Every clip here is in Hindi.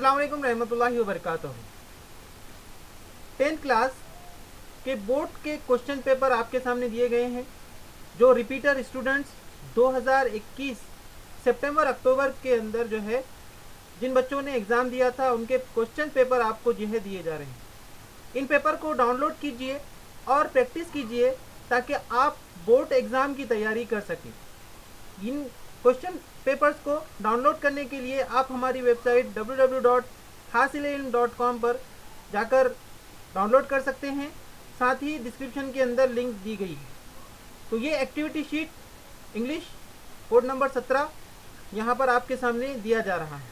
अस्सलाम वालेकुम रहमतुल्लाहि व बरकातहू। 10th क्लास के बोर्ड के क्वेश्चन पेपर आपके सामने दिए गए हैं। जो रिपीटर स्टूडेंट्स 2021 सितंबर अक्टूबर के अंदर जो है जिन बच्चों ने एग्ज़ाम दिया था उनके क्वेश्चन पेपर आपको जो है दिए जा रहे हैं। इन पेपर को डाउनलोड कीजिए और प्रैक्टिस कीजिए ताकि आप बोर्ड एग्ज़ाम की तैयारी कर सकें। इन क्वेश्चन पेपर्स को डाउनलोड करने के लिए आप हमारी वेबसाइट www.hasileilm.com पर जाकर डाउनलोड कर सकते हैं। साथ ही डिस्क्रिप्शन के अंदर लिंक दी गई है। तो ये activity sheet English code number 17 यहाँ पर आपके सामने दिया जा रहा है।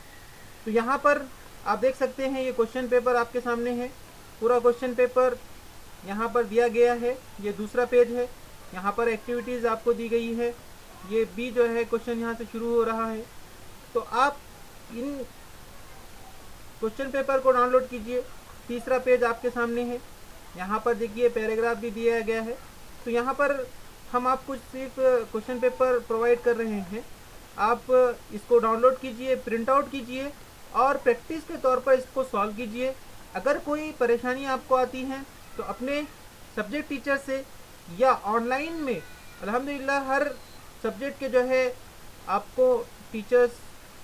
तो यहाँ पर आप देख सकते हैं ये क्वेश्चन पेपर आपके सामने है। पूरा क्वेश्चन पेपर यहाँ पर दिया गया है। ये दूसरा पेज है। यहाँ पर एक्टिविटीज़ आपको दी गई है। ये बी जो है क्वेश्चन यहाँ से शुरू हो रहा है। तो आप इन क्वेश्चन पेपर को डाउनलोड कीजिए। तीसरा पेज आपके सामने है। यहाँ पर देखिए पैराग्राफ भी दिया गया है। तो यहाँ पर हम आपको सिर्फ क्वेश्चन पेपर प्रोवाइड कर रहे हैं। आप इसको डाउनलोड कीजिए, प्रिंट आउट कीजिए और प्रैक्टिस के तौर पर इसको सॉल्व कीजिए। अगर कोई परेशानी आपको आती है तो अपने सब्जेक्ट टीचर से या ऑनलाइन में अल्हम्दुलिल्लाह हर सब्जेक्ट के जो है आपको टीचर्स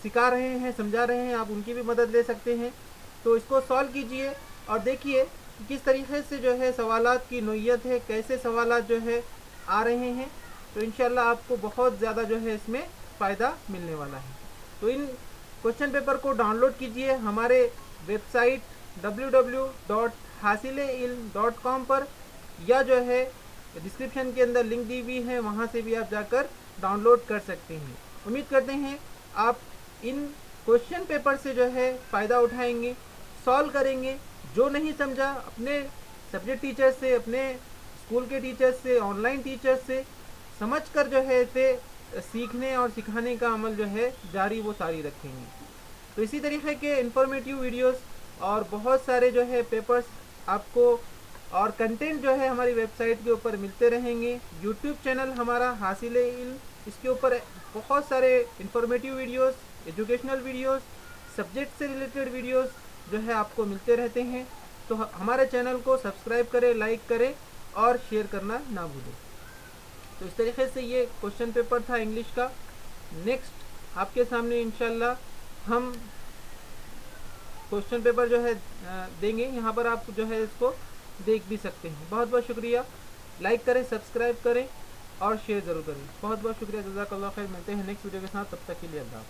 सिखा रहे हैं, समझा रहे हैं, आप उनकी भी मदद ले सकते हैं। तो इसको सॉल्व कीजिए और देखिए कि किस तरीके से जो है सवालात की नोयत है, कैसे सवालात जो है आ रहे हैं। तो इंशाल्लाह आपको बहुत ज़्यादा जो है इसमें फ़ायदा मिलने वाला है। तो इन क्वेश्चन पेपर को डाउनलोड कीजिए हमारे वेबसाइट www.hasileilm.com पर, या जो है डिस्क्रिप्शन के अंदर लिंक दी हुई है, वहाँ से भी आप जाकर डाउनलोड कर सकते हैं। उम्मीद करते हैं आप इन क्वेश्चन पेपर से जो है फ़ायदा उठाएंगे, सॉल्व करेंगे। जो नहीं समझा अपने सब्जेक्ट टीचर से, अपने स्कूल के टीचर से, ऑनलाइन टीचर से समझकर जो है इसे सीखने और सिखाने का अमल जो है जारी वो सारी रखेंगे। तो इसी तरीके के इंफॉर्मेटिव वीडियोस और बहुत सारे जो है पेपर्स आपको और कंटेंट जो है हमारी वेबसाइट के ऊपर मिलते रहेंगे। यूट्यूब चैनल हमारा हासिले इल्म, इसके ऊपर बहुत सारे informative videos, educational videos, subject से रिलेटेड वीडियोस जो है आपको मिलते रहते हैं। तो हमारे चैनल को सब्सक्राइब करें, लाइक करें और शेयर करना ना भूलें। तो इस तरीके से ये क्वेश्चन पेपर था इंग्लिश का। नेक्स्ट आपके सामने इंशाल्लाह हम क्वेश्चन पेपर जो है देंगे। यहाँ पर आप जो है इसको देख भी सकते हैं। बहुत बहुत शुक्रिया। लाइक करें, सब्सक्राइब करें और शेयर ज़रूर करें। बहुत बहुत शुक्रिया। जज़ाकल्लाह खैर। मिलते हैं नेक्स्ट वीडियो के साथ। तब तक के लिए अल्लाह।